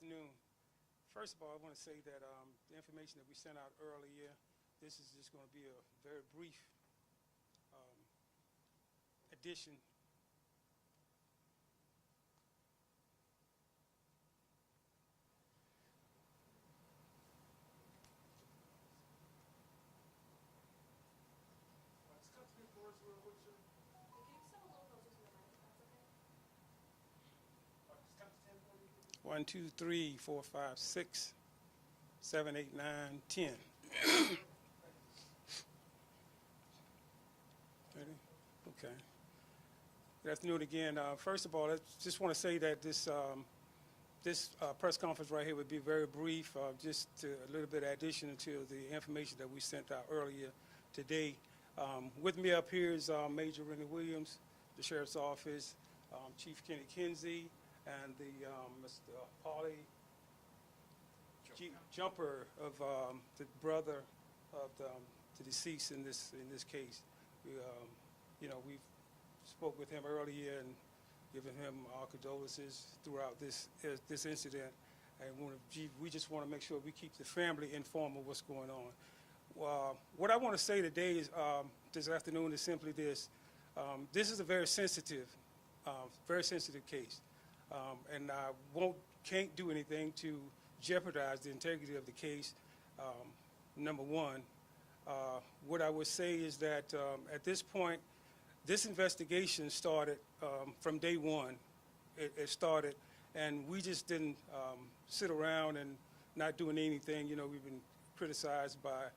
afternoon. First of all, I want to say that the information that we sent out earlier, this is just going to be a very brief addition. One, two, three, four, five, 6, 7, 8, 9, 10. Ready? Okay. Good afternoon again. First of all, I just want to say that this press conference right here would be very brief, just a little bit of addition to the information that we sent out earlier today. With me up here is Major Rennie Williams, the Sheriff's Office, Chief Kenny Kinsey, and the Mr. Paulie Jumper, of the brother of the deceased in this case. We spoke with him earlier and given him our condolences throughout this incident, and we just want to make sure we keep the family informed of what's going on. What I want to say today is this afternoon is simply this: this is a very sensitive case. And I can't do anything to jeopardize the integrity of the case, number one. What I would say is that at this point, this investigation started from day one. It started, and we just didn't sit around and not doing anything. We've been criticized by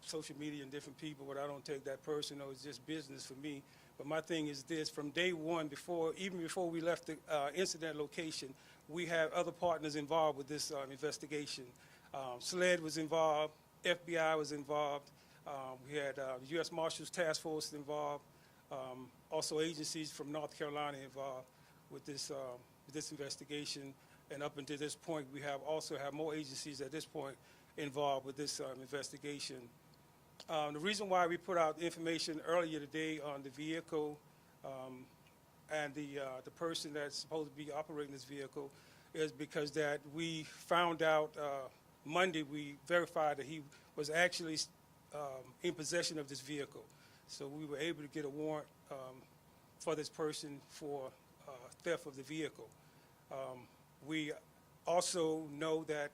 social media and different people, but I don't take that personal. It's just business for me. But my thing is this: from day one, even before we left the incident location, we have other partners involved with this investigation. SLED was involved, FBI was involved, we had the U.S. Marshals Task Force involved, also agencies from North Carolina involved with this investigation. And up until this point, we also have more agencies at this point involved with this investigation. The reason why we put out information earlier today on the vehicle and the person that's supposed to be operating this vehicle is because that we found out Monday, we verified that he was actually in possession of this vehicle. So we were able to get a warrant for this person for theft of the vehicle. We also know that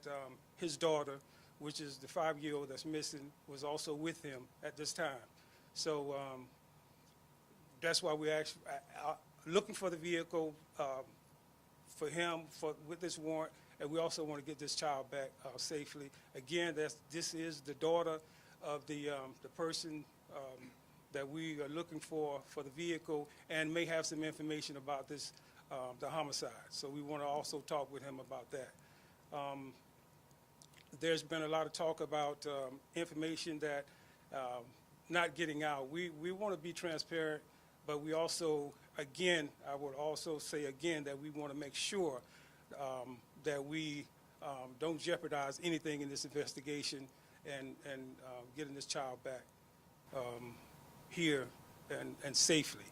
his daughter, which is the 5-year-old that's missing, was also with him at this time. So that's why we're actually looking for the vehicle for him with this warrant, and we also want to get this child back safely. Again, this is the daughter of the person that we are looking for the vehicle, and may have some information about this, the homicide. So we want to also talk with him about that. There's been a lot of talk about information that not getting out. We want to be transparent, but we also, again, I would also say again that we want to make sure that we don't jeopardize anything in this investigation and getting this child back here and safely.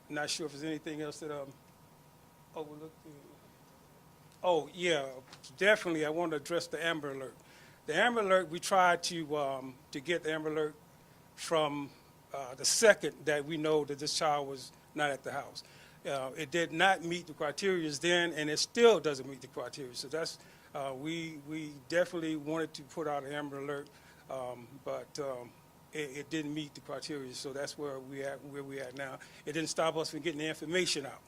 Not sure if there's anything else that overlooked. Oh, yeah, definitely. I want to address the Amber Alert. The Amber Alert, we tried to get the Amber Alert from the second that we know that this child was not at the house. It did not meet the criteria then, and it still doesn't meet the criteria. So that's we definitely wanted to put out an Amber Alert, but it didn't meet the criteria. So that's where we at now. It didn't stop us from getting the information out.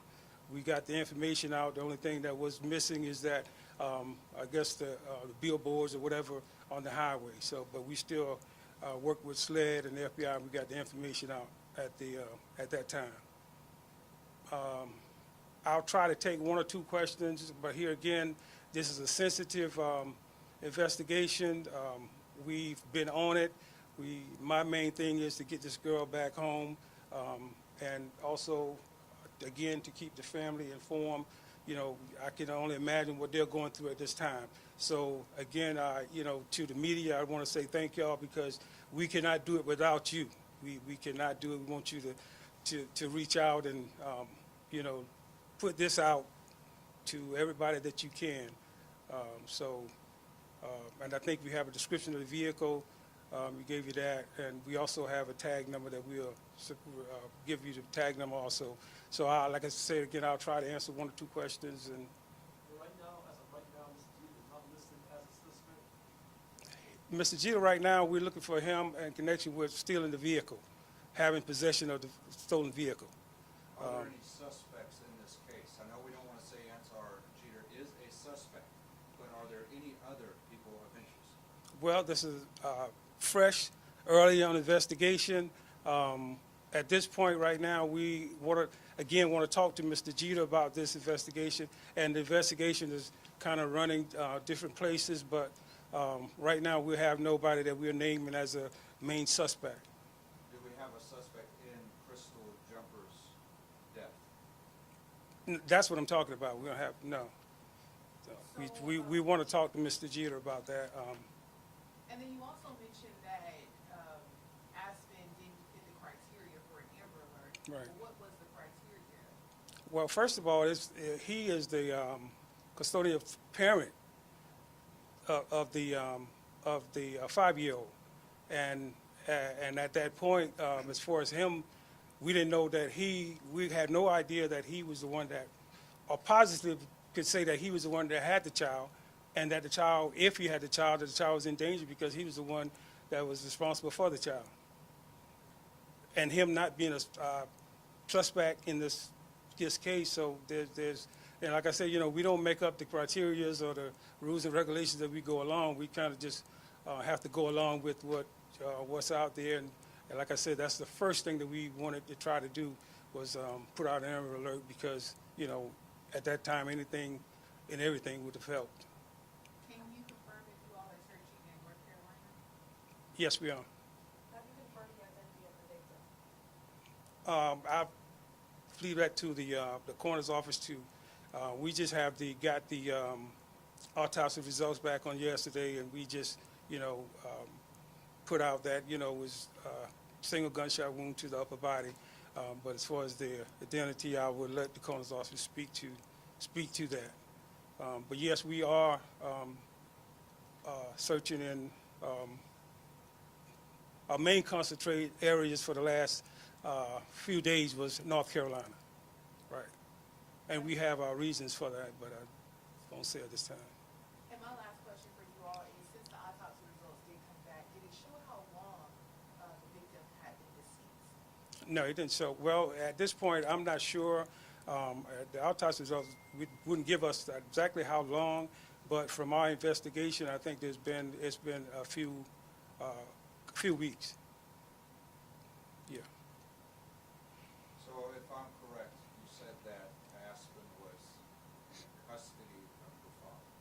We got the information out. The only thing that was missing is that, I guess, the billboards or whatever on the highway. So, but we still worked with SLED and the FBI, and we got the information out at that time. I'll try to take one or two questions, but here again, this is a sensitive investigation. We've been on it. My main thing is to get this girl back home, and also, again, to keep the family informed. I can only imagine what they're going through at this time. So again, to the media, I want to say thank y'all, because we cannot do it without you. We cannot do it. We want you to reach out and, put this out to everybody that you can. And I think we have a description of the vehicle. We gave you that, and we also have a tag number that we'll give you the tag number also. So, like I said again, I'll try to answer one or two questions. And right now, as of right now, Mr. Jeter is not listed as a suspect. Mr. Jeter, right now, we're looking for him in connection with stealing the vehicle, having possession of the stolen vehicle. Are there any suspects in this case? I know we don't want to say Antar Jeter is a suspect, but are there any other people of interest? Well, this is fresh, early on investigation. At this point right now, we want to talk to Mr. Jeter about this investigation, and the investigation is kind of running different places, but right now we have nobody that we're naming as a main suspect. Do we have a suspect in Crystal Jumper's death? That's what I'm talking about. We don't have, no. So we want to talk to Mr. Jeter about that. And then you also mentioned that Aspen didn't fit the criteria for an Amber Alert. Right. What was the criteria? Well, first of all, he is the custodial parent of the 5-year-old, and at that point, as far as him, we didn't know that we had no idea that he was the one that, or positively could say that he was the one that had the child, and that the child, if he had the child, that the child was in danger because he was the one that was responsible for the child. And him not being a suspect in this case, so there's, and like I said, we don't make up the criterias or the rules and regulations that we go along. We kind of just have to go along with what's out there. And like I said, that's the first thing that we wanted to try to do was put out an Amber Alert because, at that time, anything and everything would have helped. Can you confirm if you all are searching in North Carolina? Yes, we are. Have you confirmed the identity of the victim? I leave that to the coroner's office too. We just got the autopsy results back on yesterday, and we just, put out that, was a single gunshot wound to the upper body. But as far as the identity, I would let the coroner's office speak to that. But yes, we are searching in our main concentrated areas for the last few days was North Carolina, right? And we have our reasons for that, but I won't say at this time. And my last question for you all is, since the autopsy results did come back, did it show how long the victim had been deceased? No, it didn't show. Well, at this point, I'm not sure. The autopsy results wouldn't give us exactly how long, but from our investigation, I think it's been a few weeks. Yeah. So if I'm correct, you said that Aspen was in custody of her father.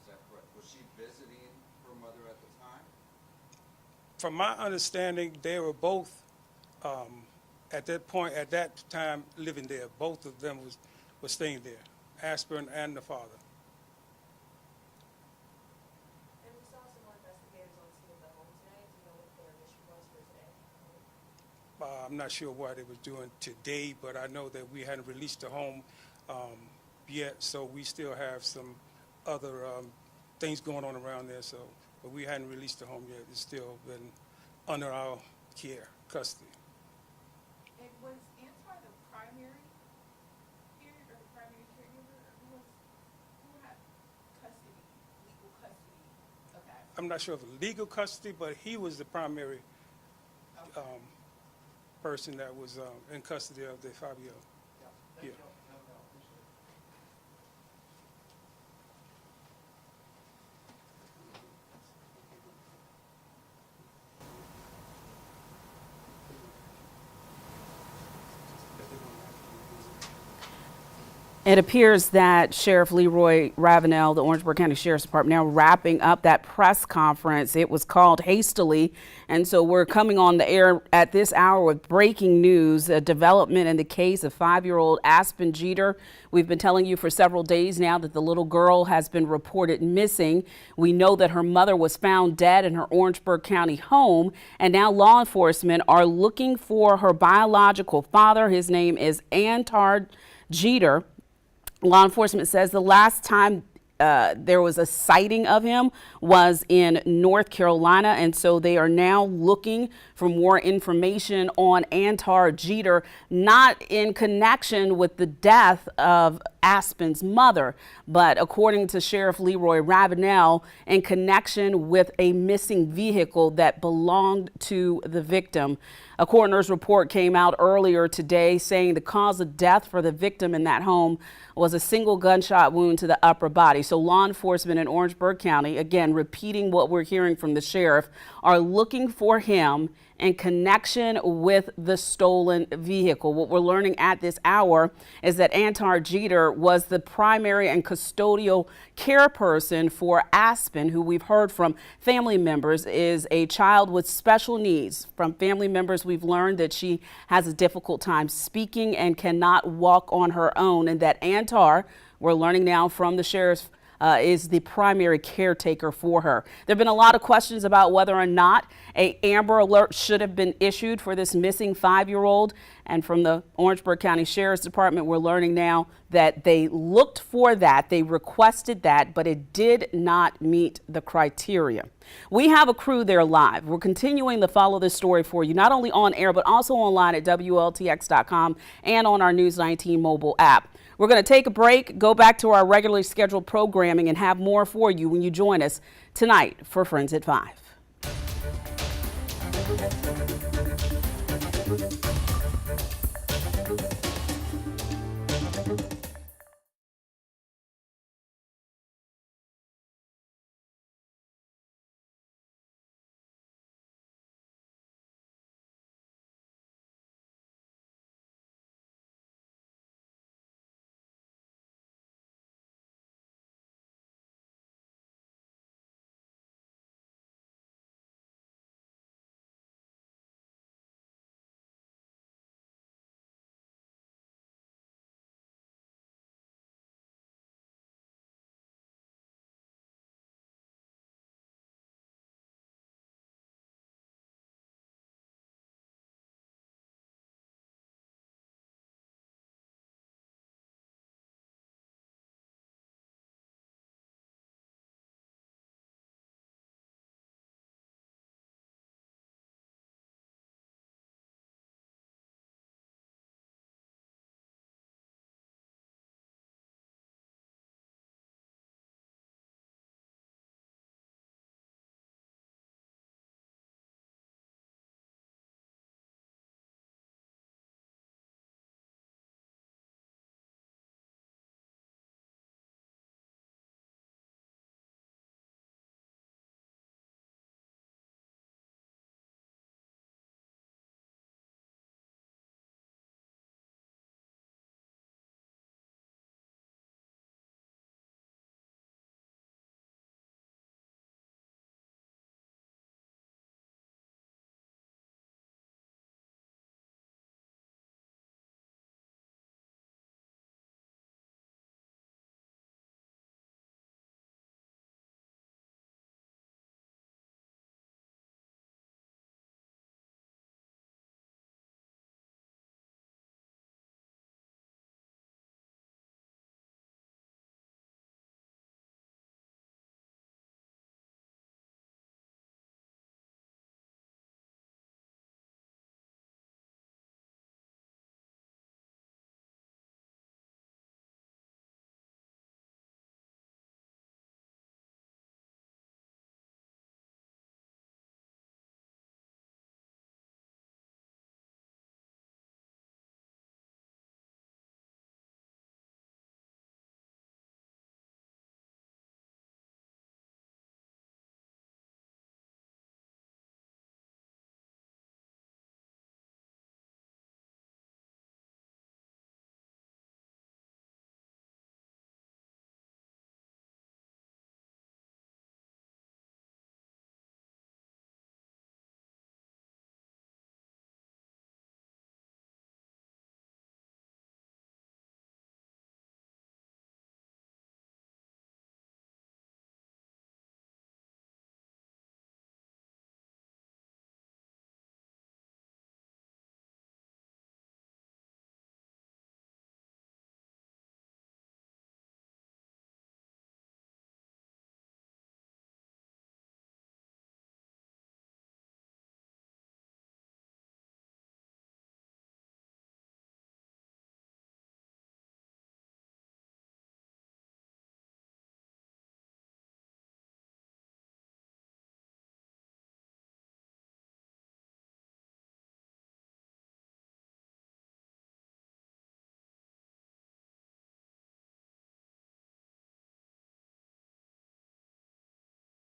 Is that correct? Was she visiting her mother at the time? From my understanding, they were both at that time living there. Both of them was staying there, Aspen and the father. And we saw some more investigators on scene at the home today. Do you know what their mission was for today? I'm not sure what they were doing today, but I know that we hadn't released the home yet, so we still have some other things going on around there. So, but we hadn't released the home yet. It's still been under our care, custody. And was Antar the primary parent or the primary caregiver? Or who had custody, legal custody of that? I'm not sure of legal custody, but he was the primary person that was in custody of the 5-year-old. Yeah. Thank Yeah. you. Appreciate it. It appears that Sheriff Leroy Ravenell, the Orangeburg County Sheriff's Department, now wrapping up that press conference. It was called hastily, and so we're coming on the air at this hour with breaking news, a development in the case of 5-year-old Aspen Jeter. We've been telling you for several days now that the little girl has been reported missing. We know that her mother was found dead in her Orangeburg County home, and now law enforcement are looking for her biological father. His name is Antar Jeter. Law enforcement says the last time there was a sighting of him was in North Carolina, and so they are now looking for more information on Antar Jeter, not in connection with the death of Aspen's mother, but according to Sheriff Leroy Ravenell, in connection with a missing vehicle that belonged to the victim. A coroner's report came out earlier today saying the cause of death for the victim in that home was a single gunshot wound to the upper body. So law enforcement in Orangeburg County, again, repeating what we're hearing from the sheriff, are looking for him in connection with the stolen vehicle. What we're learning at this hour is that Antar Jeter was the primary and custodial care person for Aspen, who we've heard from family members is a child with special needs. From family members, we've learned that she has a difficult time speaking and cannot walk on her own, and that Antar, we're learning now from the sheriff's is the primary caretaker for her. There have been a lot of questions about whether or not an Amber Alert should have been issued for this missing 5-year-old. And from the Orangeburg County Sheriff's Department, we're learning now that they looked for that, they requested that, but it did not meet the criteria. We have a crew there live. We're continuing to follow this story for you, not only on air, but also online at WLTX.com and on our News 19 mobile app. We're going to take a break, go back to our regularly scheduled programming, and have more for you when you join us tonight for Friends at 5.